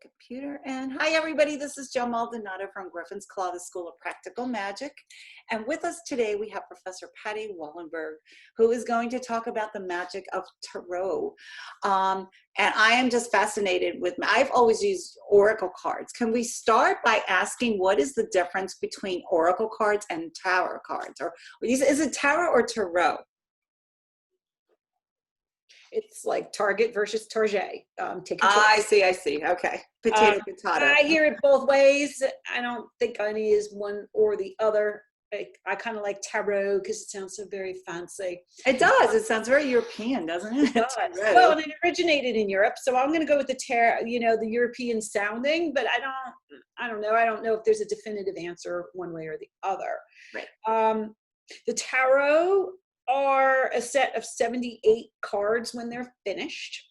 computer. And hi, everybody. This is Joe Maldonado from Griffin's Claw, the School of Practical Magic. And with us today, we have Professor Patty Wallenberg, who is going to talk about the magic of tarot. And I am just fascinated with, I've always used oracle cards. Can we start by asking what is the difference between oracle cards and tarot cards? Or is it tarot or tarot? It's like Target versus Target. Take a choice. I see. Okay. Potato. I hear it both ways. I don't think any is one or the other. I kind of like tarot because it sounds so very fancy. It does. It sounds very European, doesn't it? It does. Well, and it originated in Europe, so I'm going to go with the tarot, the European sounding. But I don't know. I don't know if there's a definitive answer one way or the other. Right. The tarot are a set of 78 cards when they're finished,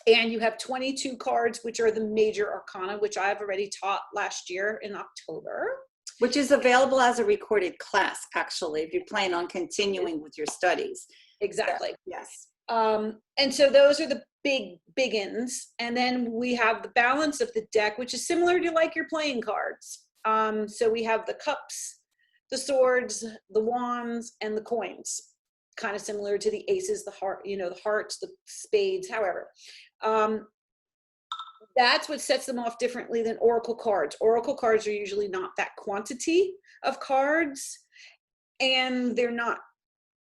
and you have 22 cards, which are the major arcana, which I've already taught last year in October, which is available as a recorded class, actually, if you plan on continuing with your studies. Exactly. So, yes. And so those are the big-ins, and then we have the balance of the deck, which is similar to like your playing cards. So we have the cups, the swords, the wands, and the coins. Kind of similar to the aces, the heart, the hearts, the spades, however. That's what sets them off differently than oracle cards. Oracle cards are usually not that quantity of cards, and they're not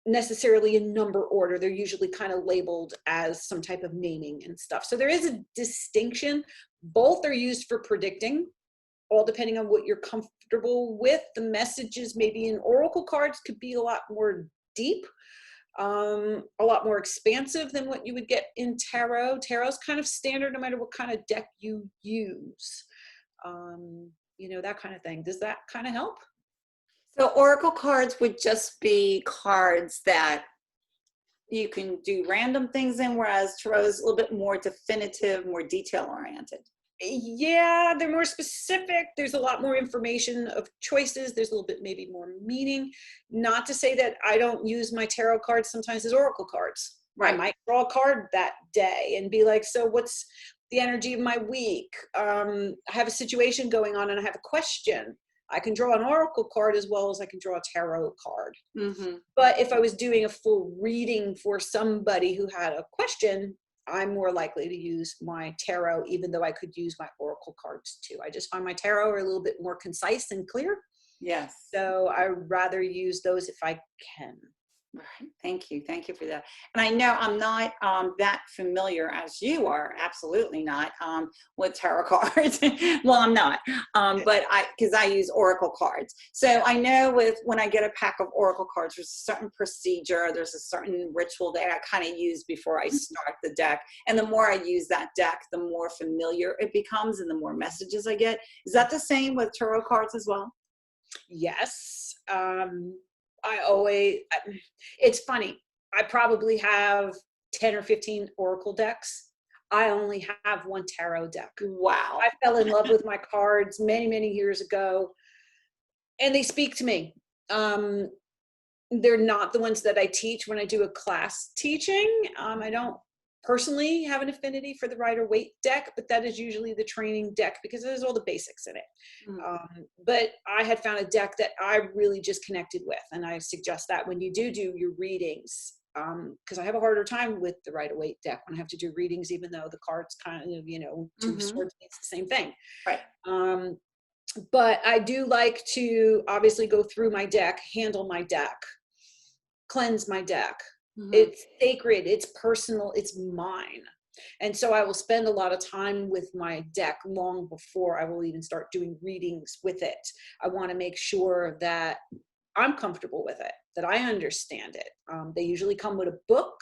necessarily in number order. They're usually kind of labeled as some type of naming and stuff. So there is a distinction. Both are used for predicting, all depending on what you're comfortable with. The messages maybe in oracle cards could be a lot more deep, a lot more expansive than what you would get in tarot. Tarot's kind of standard no matter what kind of deck you use, that kind of thing. Does that kind of help? So oracle cards would just be cards that you can do random things in, whereas tarot is a little bit more definitive, more detail oriented. Yeah, they're more specific. There's a lot more information of choices. There's a little bit maybe more meaning. Not to say that I don't use my tarot cards sometimes as oracle cards. Right. I might draw a card that day and be like, so what's the energy of my week? I have a situation going on and I have a question. I can draw an oracle card as well as I can draw a tarot card. Mm-hmm. But if I was doing a full reading for somebody who had a question, I'm more likely to use my tarot, even though I could use my oracle cards too. I just find my tarot are a little bit more concise and clear. Yes. So I'd rather use those if I can. Right. Thank you. Thank you for that. And I know I'm not that familiar as you are, absolutely not, with tarot cards. Well, I'm not, but because I use oracle cards. So I know when I get a pack of oracle cards, there's a certain procedure, there's a certain ritual that I kind of use before I start the deck. And the more I use that deck, the more familiar it becomes and the more messages I get. Is that the same with tarot cards as well? Yes. It's funny. I probably have 10 or 15 oracle decks. I only have one tarot deck. Wow. I fell in love with my cards many, many years ago, and they speak to me. They're not the ones that I teach when I do a class teaching. I don't personally have an affinity for the Rider-Waite deck, but that is usually the training deck because there's all the basics in it. Mm-hmm. But I had found a deck that I really just connected with, and I suggest that when you do your readings, because I have a harder time with the Rider-Waite deck when I have to do readings, even though the cards kind of, two mm-hmm. swords, it's the same thing. Right. But I do like to obviously go through my deck, handle my deck, cleanse my deck. Mm-hmm. It's sacred, it's personal, it's mine. And so I will spend a lot of time with my deck long before I will even start doing readings with it. I want to make sure that I'm comfortable with it, that I understand it. They usually come with a book.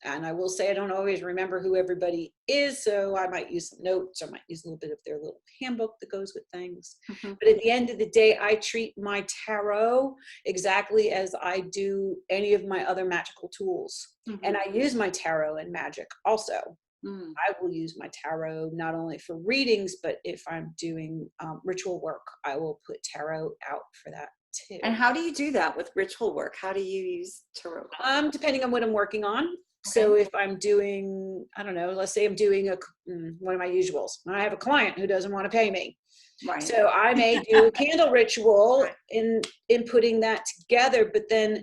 And I will say I don't always remember who everybody is, so I might use some notes. I might use a little bit of their little handbook that goes with things. Mm-hmm. But at the end of the day, I treat my tarot exactly as I do any of my other magical tools. Mm-hmm. And I use my tarot in magic also. Mm. I will use my tarot not only for readings, but if I'm doing ritual work, I will put tarot out for that too. And how do you do that with ritual work? How do you use tarot? Depending on what I'm working on. So if I'm doing, I don't know, let's say I'm doing one of my usuals. I have a client who doesn't want to pay me. Right. So I may do a candle ritual Right. in putting that together, but then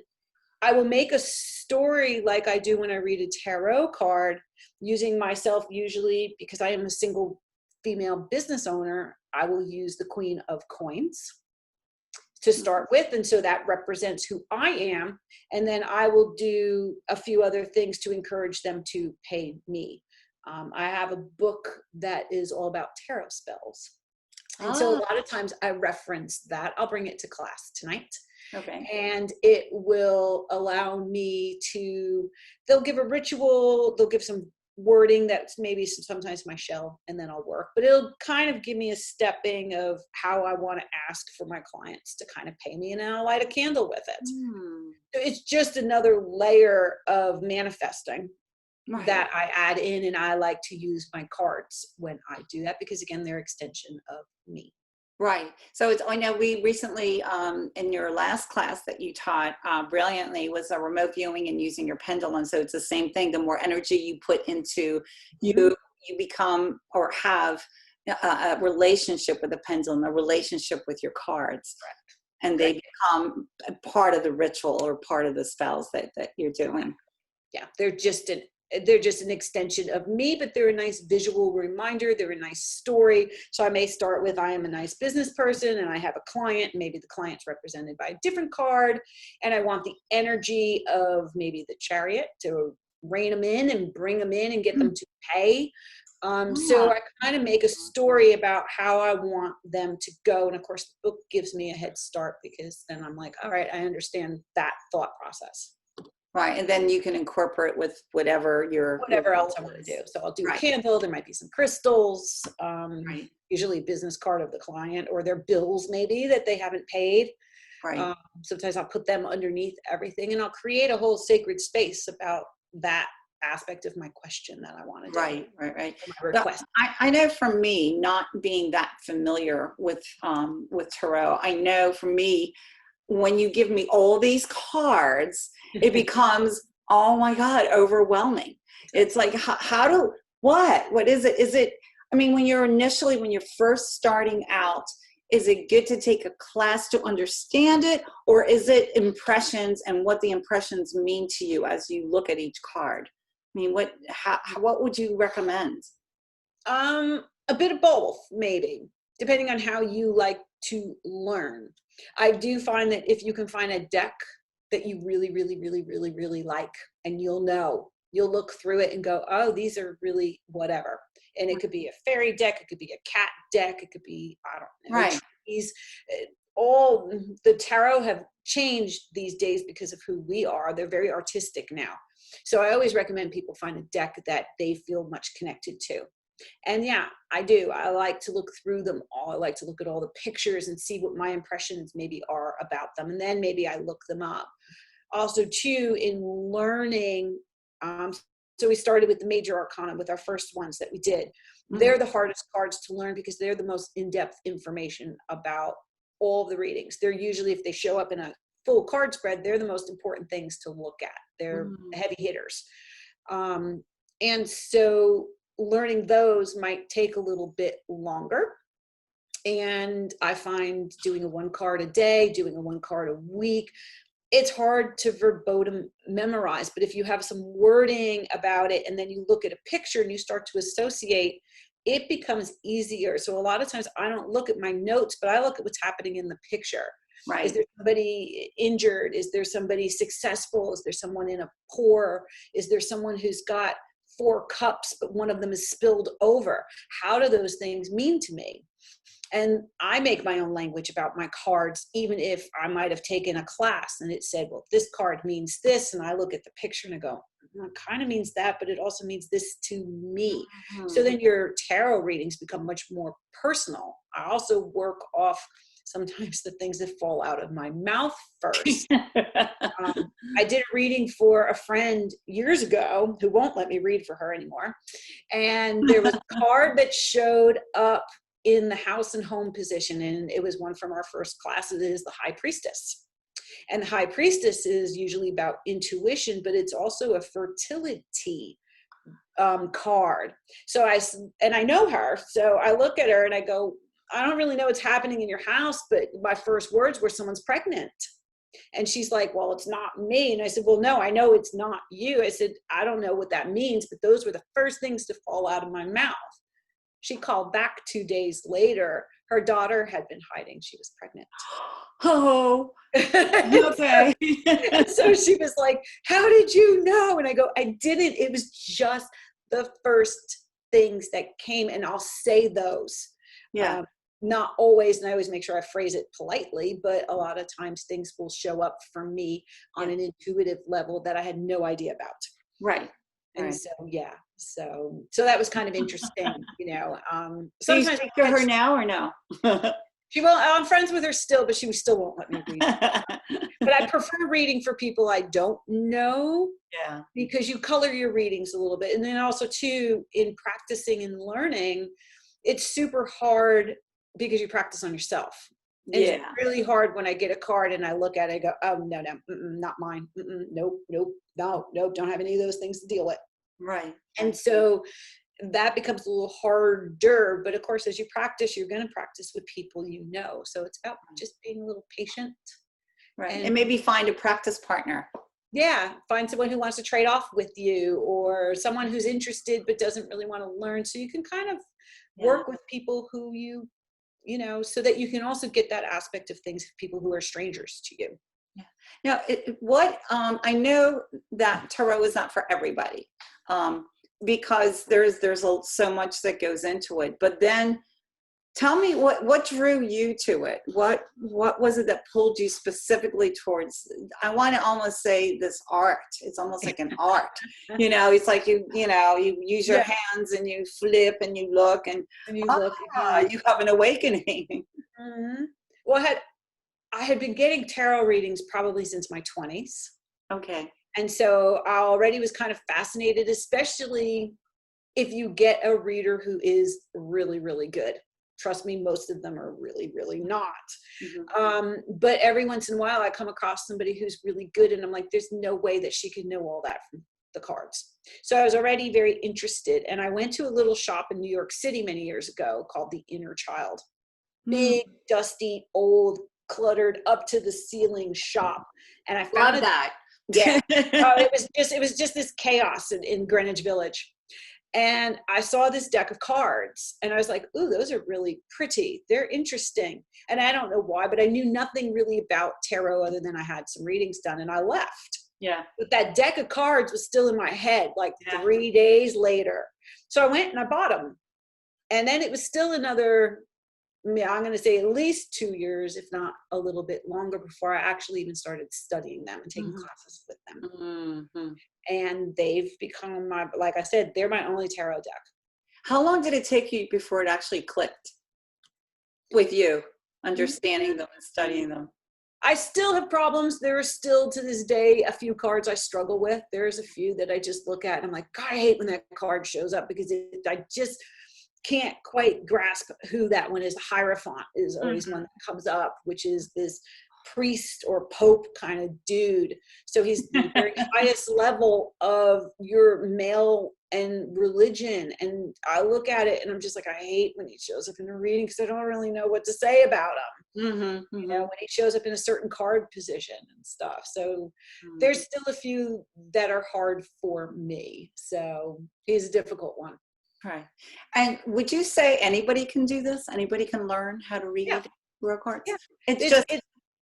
I will make a story like I do when I read a tarot card, using myself usually because I am a single female business owner. I will use the Queen of Coins to start with. And so that represents who I am. And then I will do a few other things to encourage them to pay me. I have a book that is all about tarot spells. And so a lot of times I reference that. I'll bring it to class tonight. Okay. And it will allow me to, they'll give a ritual, they'll give some wording that's maybe sometimes my shell, and then I'll work. But it'll kind of give me a stepping of how I want to ask for my clients to kind of pay me, and then I'll light a candle with it. So it's just another layer of manifesting that I add in, and I like to use my cards when I do that because, again, they're extension of me. Right. So it's, I know we recently, in your last class that you taught brilliantly, was a remote viewing and using your pendulum. So it's the same thing. The more energy you put into you become or have a relationship with the pendulum, a relationship with your cards. Correct. And they become a part of the ritual or part of the spells that you're doing. Yeah, they're just an extension of me, but they're a nice visual reminder. They're a nice story. So I may start with, I am a nice business person and I have a client. Maybe the client's represented by a different card. And I want the energy of maybe the Chariot to rein them in and bring them in and get them to pay. So I kind of make a story about how I want them to go. And of course, the book gives me a head start because then I'm like, all right, I understand that thought process. Right. And then you can incorporate with whatever else I want to do. So I'll do a candle. There might be some crystals, usually a business card of the client or their bills maybe that they haven't paid. Right. Sometimes I'll put them underneath everything, and I'll create a whole sacred space about that aspect of my question that I want to do. Right. My request. I know for me, not being that familiar with tarot, I know for me, when you give me all these cards, it becomes, oh my God, overwhelming. It's like, what is it? Is it, I mean, when you're first starting out, is it good to take a class to understand it? Or is it impressions and what the impressions mean to you as you look at each card? I mean, what would you recommend? A bit of both, maybe, depending on how you like to learn. I do find that if you can find a deck that you really, really, really, really, really like, and you'll look through it and go, oh, these are really whatever. And it could be a fairy deck, it could be a cat deck, it could be, I don't know, Right. trees. All the tarot have changed these days because of who we are. They're very artistic now. So I always recommend people find a deck that they feel much connected to. And yeah, I do. I like to look through them all. I like to look at all the pictures and see what my impressions maybe are about them. And then maybe I look them up. Also, too, in learning, so we started with the major arcana with our first ones that we did. They're the hardest cards to learn because they're the most in-depth information about all the readings. They're usually, if they show up in a full card spread, they're the most important things to look at. They're heavy hitters. And so learning those might take a little bit longer. And I find doing a one card a day, doing a one card a week, it's hard to verbatim memorize. But if you have some wording about it and then you look at a picture and you start to associate, it becomes easier. So a lot of times I don't look at my notes, but I look at what's happening in the picture. Right. Is there somebody injured? Is there somebody successful? Is there someone in a poor? Is there someone who's got 4 cups, but one of them is spilled over? How do those things mean to me? And I make my own language about my cards, even if I might have taken a class and it said, well, this card means this. And I look at the picture and I go, it kind of means that, but it also means this to me. So then your tarot readings become much more personal. I also work off sometimes the things that fall out of my mouth first. I did a reading for a friend years ago who won't let me read for her anymore. And there was a card that showed up in the house and home position. And it was one from our first class. It is the High Priestess. And the high priestess is usually about intuition, but it's also a fertility card. So I know her. So I look at her and I go, I don't really know what's happening in your house, but my first words were, someone's pregnant. And she's like, well, it's not me. And I said, well, no, I know it's not you. I said, I don't know what that means, but those were the first things to fall out of my mouth. She called back 2 days later. Her daughter had been hiding. She was pregnant. Oh, okay. So she was like, how did you know? And I go, I didn't. It was just the first things that came, and I'll say those. Yeah. Not always, and I always make sure I phrase it politely, but a lot of times things will show up for me on an intuitive level that I had no idea about. Right. And so, yeah, so that was kind of interesting, you know. Do you Sometimes speak to her now or no? she won't. I'm friends with her still, but she still won't let me read. But I prefer reading for people I don't know. Yeah. Because you color your readings a little bit, and then also too, in practicing and learning, it's super hard because you practice on yourself. And it's really hard when I get a card and I look at it, I go, oh, no, not mine. Nope, no, don't have any of those things to deal with. Right. And so that becomes a little harder. But of course, as you practice, you're going to practice with people you know. So it's about just being a little patient. Right. And maybe find a practice partner. Yeah, find someone who wants to trade off with you, or someone who's interested but doesn't really want to learn. So you can kind of work with people who you know, so that you can also get that aspect of things, people who are strangers to you. Yeah. Now, I know that tarot is not for everybody, because there's so much that goes into it. But then, tell me what drew you to it. What was it that pulled you specifically towards? I want to almost say this art. It's almost like an art. You know, it's like you use your hands and you flip and you look and you have an awakening. Mm-hmm. Well, I had been getting tarot readings probably since my 20s. Okay. And so I already was kind of fascinated, especially if you get a reader who is really, really good. Trust me, most of them are really, really not. Mm-hmm. But every once in a while I come across somebody who's really good, and I'm like, there's no way that she could know all that from the cards. So I was already very interested, and I went to a little shop in New York City many years ago called The Inner Child. Big, dusty, old, cluttered, up to the ceiling shop. And I found that. Yeah. It was just this chaos in Greenwich Village. And I saw this deck of cards and I was like, ooh, those are really pretty. They're interesting. And I don't know why, but I knew nothing really about tarot other than I had some readings done, and I left. Yeah. But that deck of cards was still in my head like 3 days later. So I went and I bought them. And then it was still another, I'm going to say at least 2 years, if not a little bit longer, before I actually even started studying them and taking classes with them. Mm-hmm. And they've become like I said, they're my only tarot deck. How long did it take you before it actually clicked with you, understanding them and studying them? I still have problems. There are still to this day a few cards I struggle with. There's a few that I just look at and I'm like, God, I hate when that card shows up, because I just can't quite grasp who that one is. Hierophant is always one that comes up, which is this priest or pope kind of dude. So he's the very highest level of your male and religion. And I look at it and I'm just like, I hate when he shows up in a reading, because I don't really know what to say about him. You know, when he shows up in a certain card position and stuff. So there's still a few that are hard for me. So he's a difficult one. Right. And would you say anybody can do this? Anybody can learn how to read tarot cards? Yeah.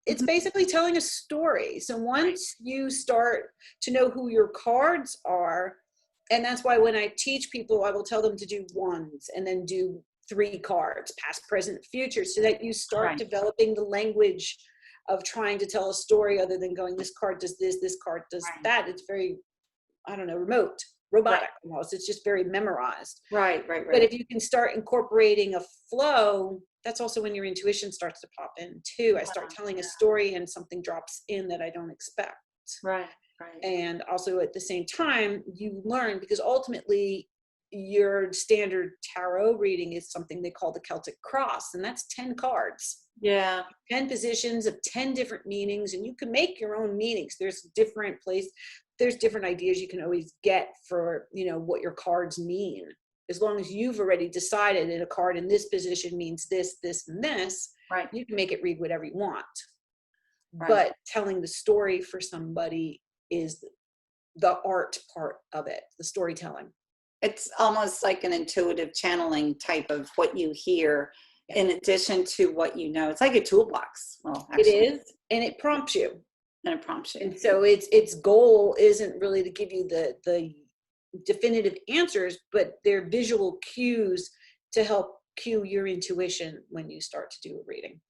It's basically telling a story. So once you start to know who your cards are, and that's why when I teach people, I will tell them to do ones and then do 3 cards, past, present, future, so that you start developing the language of trying to tell a story, other than going, this card does this card does that. It's very, I don't know, robotic almost. It's just very memorized. Right. But if you can start incorporating a flow, that's also when your intuition starts to pop in too. I start telling a story and something drops in that I don't expect. Right. And also at the same time, you learn, because ultimately your standard tarot reading is something they call the Celtic cross, and that's 10 cards. Yeah. 10 positions of 10 different meanings, and you can make your own meanings. There's different ideas you can always get for, what your cards mean. As long as you've already decided that a card in this position means this, this, and this, Right. you can make it read whatever you want. Right. But telling the story for somebody is the art part of it, the storytelling. It's almost like an intuitive channeling type of what you hear in addition to what you know. It's like a toolbox. Well, actually, it is, and it prompts you. And it prompts you. And so its goal isn't really to give you the definitive answers, but they're visual cues to help cue your intuition when you start to do a reading.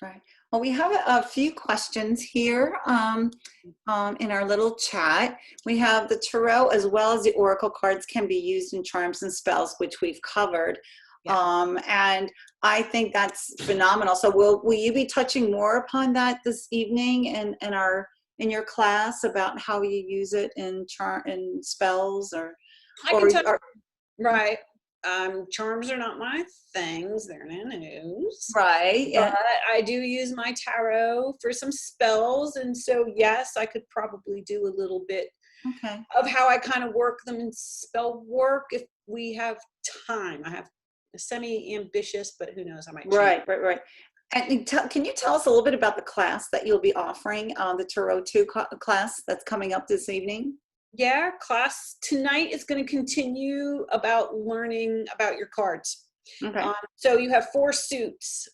Right. Well, we have a few questions here in our little chat. We have the tarot as well as the oracle cards can be used in charms and spells, which we've covered. Yeah. And I think that's phenomenal. So will you be touching more upon that this evening in your class about how you use it in spells right. Charms are not my things. They're no-nos. Right. Yeah. But I do use my tarot for some spells. And so, yes, I could probably do a little bit of how I kind of work them in spell work if we have time. I have a semi-ambitious, but who knows, I might change. Right. And can you tell us a little bit about the class that you'll be offering, the Tarot 2 class that's coming up this evening? Yeah, class tonight is going to continue about learning about your cards. Okay. So you have 4 suits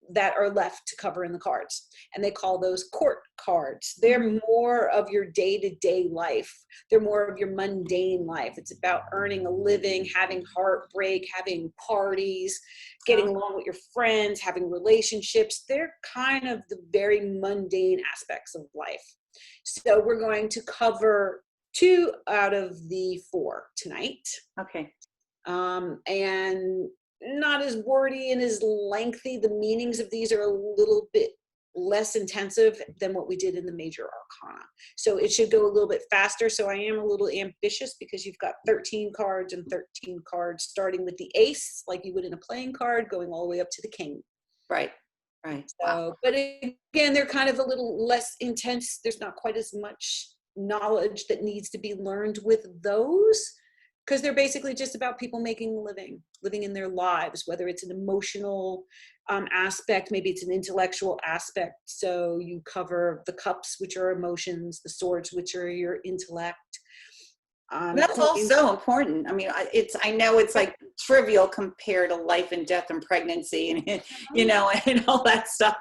that are left to cover in the cards, and they call those court cards. They're more of your day-to-day life. They're more of your mundane life. It's about earning a living, having heartbreak, having parties, getting along with your friends, having relationships. They're kind of the very mundane aspects of life. So we're going to cover 2 out of the 4 tonight. Okay. And not as wordy and as lengthy. The meanings of these are a little bit less intensive than what we did in the major arcana. So it should go a little bit faster. So I am a little ambitious because you've got 13 cards and 13 cards, starting with the ace, like you would in a playing card, going all the way up to the king. Right. So, but again, they're kind of a little less intense. There's not quite as much knowledge that needs to be learned with those, because they're basically just about people making a living in their lives, whether it's an emotional aspect, maybe it's an intellectual aspect. So you cover the cups, which are emotions, the swords, which are your intellect. That's all so important. I mean, I know it's like trivial compared to life and death and pregnancy and, and all that stuff,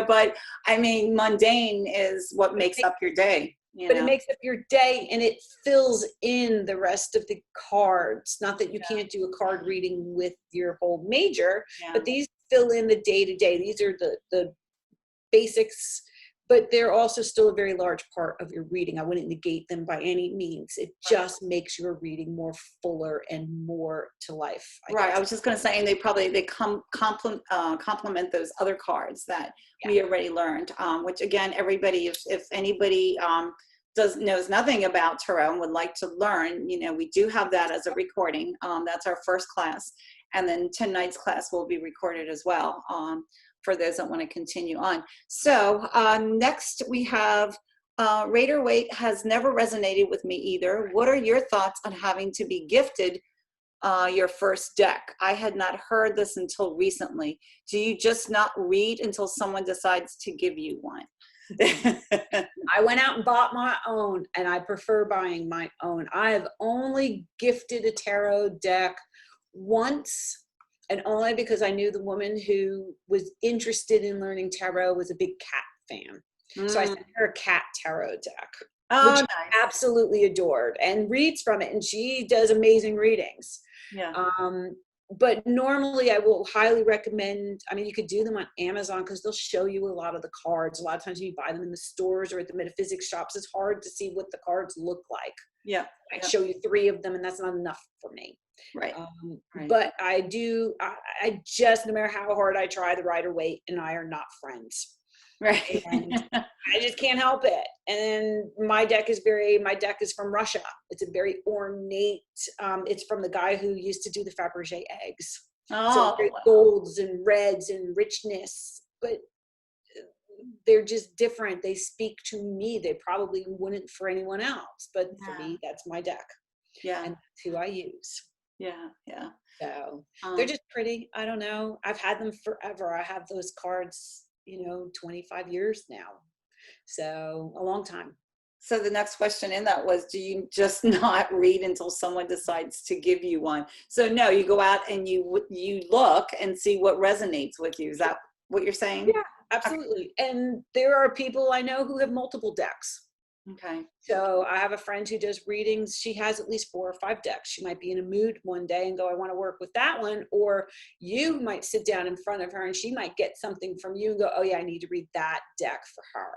but I mean, mundane is what makes up your day. It makes up your day, and it fills in the rest of the cards. Not that you can't do a card reading with your whole major, but these fill in the day-to-day. These are the basics, but they're also still a very large part of your reading. I wouldn't negate them by any means. It just makes your reading more fuller and more to life. I was just going to say, and they complement those other cards that we already learned, which again, everybody, if anybody knows nothing about tarot and would like to learn, we do have that as a recording. That's our first class. And then tonight's class will be recorded as well. For those that want to continue on. So next we have Raider Waite has never resonated with me either. What are your thoughts on having to be gifted your first deck? I had not heard this until recently. Do you just not read until someone decides to give you one? I went out and bought my own, and I prefer buying my own. I have only gifted a tarot deck once, and only because I knew the woman who was interested in learning tarot was a big cat fan. So I sent her a cat tarot deck, which I absolutely adored, and reads from it. And she does amazing readings. Yeah. But normally I will highly recommend, you could do them on Amazon because they'll show you a lot of the cards. A lot of times when you buy them in the stores or at the metaphysics shops, it's hard to see what the cards look like. Yeah. I show you 3 of them, and that's not enough for me. Right. But I just, no matter how hard I try, the Rider Waite and I are not friends. Right. And I just can't help it. And my deck is from Russia. It's a very ornate, it's from the guy who used to do the Fabergé eggs. So it's Oh, very wow. golds and reds and richness, but they're just different. They speak to me. They probably wouldn't for anyone else, but for Yeah. me, that's my deck. Yeah. And that's who I use. Yeah. Yeah. So they're Um, just pretty. I don't know. I've had them forever. I have those cards, 25 years now. So a long time. so the next question in that was, do you just not read until someone decides to give you one? So no, you go out and you look and see what resonates with you. Is that what you're saying? Yeah, absolutely. And there are people I know who have multiple decks. Okay. So I have a friend who does readings. She has at least 4 or 5 decks. She might be in a mood one day and go, I want to work with that one. Or you might sit down in front of her and she might get something from you and go, oh yeah, I need to read that deck for her.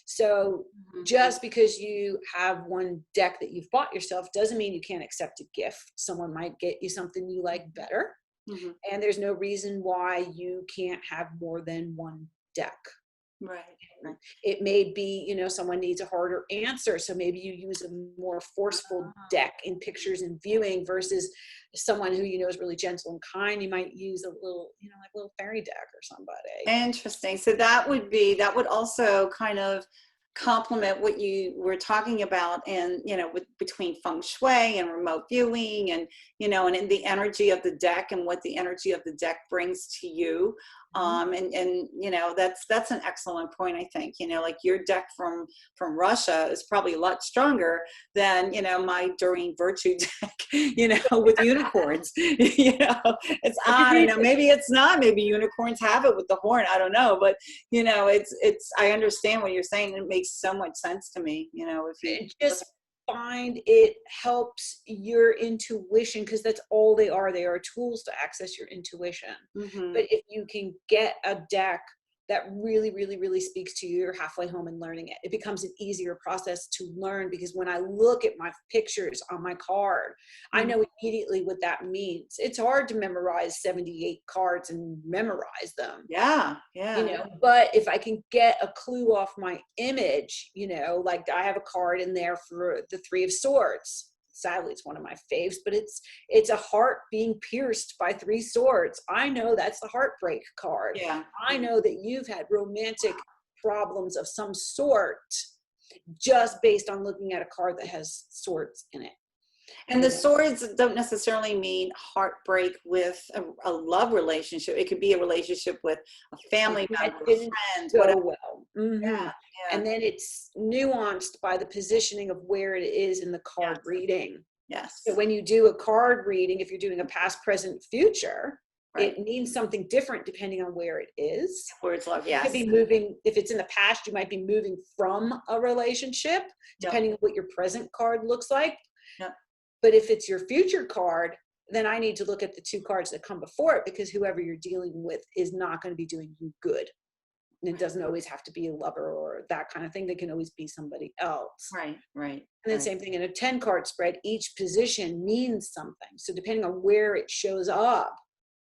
So just because you have one deck that you've bought yourself doesn't mean you can't accept a gift. Someone might get you something you like better. Mm-hmm. And there's no reason why you can't have more than one deck. Right. Right. It may be, someone needs a harder answer. So maybe you use a more forceful deck in pictures and viewing versus someone who is really gentle and kind. You might use a little, like a little fairy deck or somebody. Interesting. So that would also kind of complement what you were talking about, and between feng shui and remote viewing, and and in the energy of the deck and what the energy of the deck brings to you. And that's an excellent point. I think like your deck from Russia is probably a lot stronger than my Doreen Virtue deck with unicorns. It's, I don't know, maybe it's not, maybe unicorns have it with the horn, I don't know, but it's I understand what you're saying. It makes so much sense to me. If you just find it helps your intuition, because that's all they are. They are tools to access your intuition. But if you can get a deck that really, really, really speaks to you, you're halfway home in learning it. It becomes an easier process to learn, because when I look at my pictures on my card, I know immediately what that means. It's hard to memorize 78 cards and memorize them. Yeah. But if I can get a clue off my image, like I have a card in there for the 3 of Swords. Sadly, it's one of my faves, but it's a heart being pierced by 3 swords. I know that's the heartbreak card. Yeah. I know that you've had romantic problems of some sort just based on looking at a card that has swords in it. And the swords don't necessarily mean heartbreak with a love relationship. It could be a relationship with a family member, a friend, whatever. Well. Yeah. And then it's nuanced by the positioning of where it is in the card reading. Yes. So when you do a card reading, if you're doing a past, present, future, it means something different depending on where it is. Where it's love, yes. You could be moving, if it's in the past, you might be moving from a relationship, depending on what your present card looks like. Yep. But if it's your future card, then I need to look at the 2 cards that come before it, because whoever you're dealing with is not going to be doing you good. And it doesn't always have to be a lover or that kind of thing. They can always be somebody else. Right. And then same thing in a 10 card spread, each position means something. So depending on where it shows up,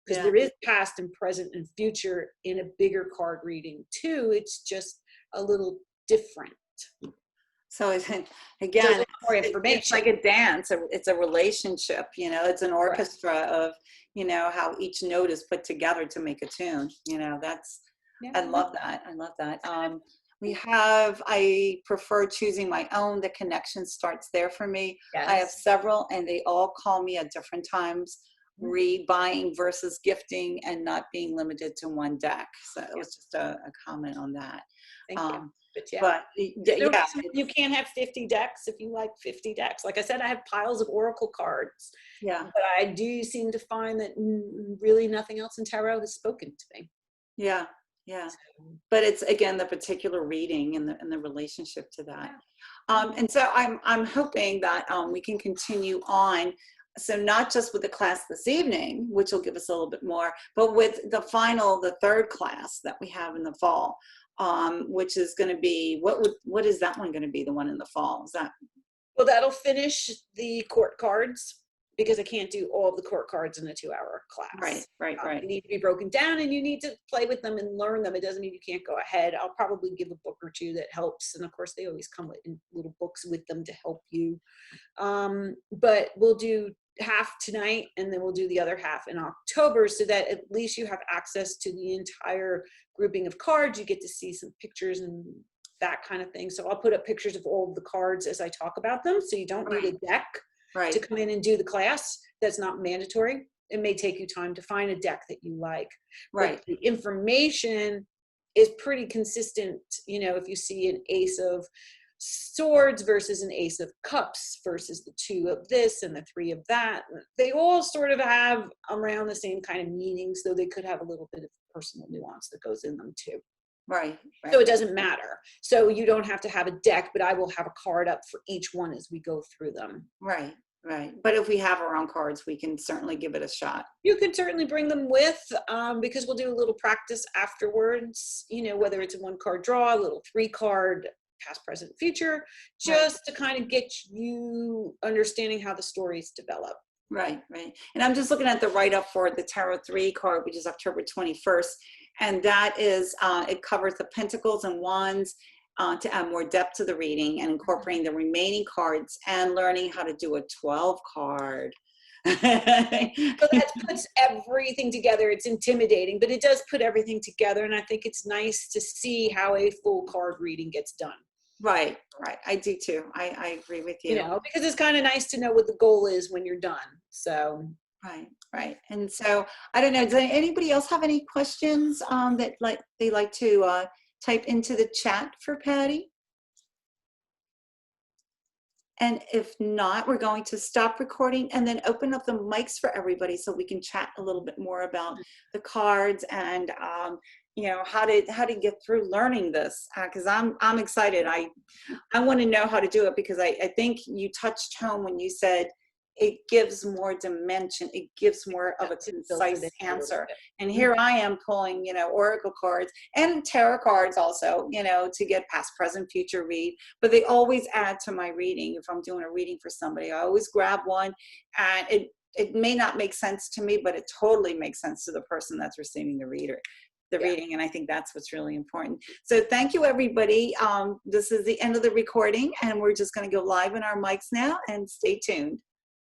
because there is past and present and future in a bigger card reading too, it's just a little different. So again, more information. It's like a dance. It's a relationship. It's an orchestra of how each note is put together to make a tune. I love that. I love that. I prefer choosing my own. The connection starts there for me. Yes. I have several, and they all call me at different times. Rebuying versus gifting, and not being limited to one deck. So it was just a comment on that. Thank you. But you can't have 50 decks if you like 50 decks. Like I said, I have piles of oracle cards. Yeah. But I do seem to find that really nothing else in tarot has spoken to me. Yeah. Yeah. But it's again the particular reading and the relationship to that. And so I'm hoping that we can continue on. So not just with the class this evening, which will give us a little bit more, but with the 3rd class that we have in the fall. Which is going to be, what is that one going to be, the one in the fall? Is that? Well, that'll finish the court cards. because I can't do all of the court cards in a 2-hour class. Right. They need to be broken down, and you need to play with them and learn them. It doesn't mean you can't go ahead. I'll probably give a book or two that helps. And of course, they always come with little books with them to help you. But we'll do half tonight, and then we'll do the other half in October, so that at least you have access to the entire grouping of cards. You get to see some pictures and that kind of thing. So I'll put up pictures of all of the cards as I talk about them. So you don't need a deck to come in and do the class. That's not mandatory. It may take you time to find a deck that you like. But the information is pretty consistent. You know, if you see an ace of swords versus an ace of cups versus the 2 of this and the 3 of that, they all sort of have around the same kind of meanings, though they could have a little bit of personal nuance that goes in them too. Right. So it doesn't matter. So you don't have to have a deck, but I will have a card up for each one as we go through them. Right. But if we have our own cards, we can certainly give it a shot. You can certainly bring them with, because we'll do a little practice afterwards, you know, whether it's a 1-card draw, a little 3-card past, present, future, just to kind of get you understanding how the stories develop. Right. And I'm just looking at the write-up for the Tarot 3 card, which is October 21st. And that is, it covers the Pentacles and Wands, to add more depth to the reading and incorporating the remaining cards and learning how to do a 12 card. So that puts everything together. It's intimidating, but it does put everything together. And I think it's nice to see how a full card reading gets done. Right. I do too. I agree with you. You know, because it's kind of nice to know what the goal is when you're done. So. Right. And so I don't know, does anybody else have any questions that they like to type into the chat for Patty? And if not, we're going to stop recording and then open up the mics for everybody so we can chat a little bit more about the cards and you know, how to get through learning this, because I'm excited. I want to know how to do it, because I think you touched home when you said it gives more dimension. It gives more of a concise answer. And here I am pulling, you know, oracle cards and tarot cards also, you know, to get past, present, future read. But they always add to my reading. If I'm doing a reading for somebody, I always grab one, and it may not make sense to me, but it totally makes sense to the person that's receiving the reading. And I think that's what's really important. So thank you, everybody. This is the end of the recording, and we're just going to go live in our mics now, and stay tuned.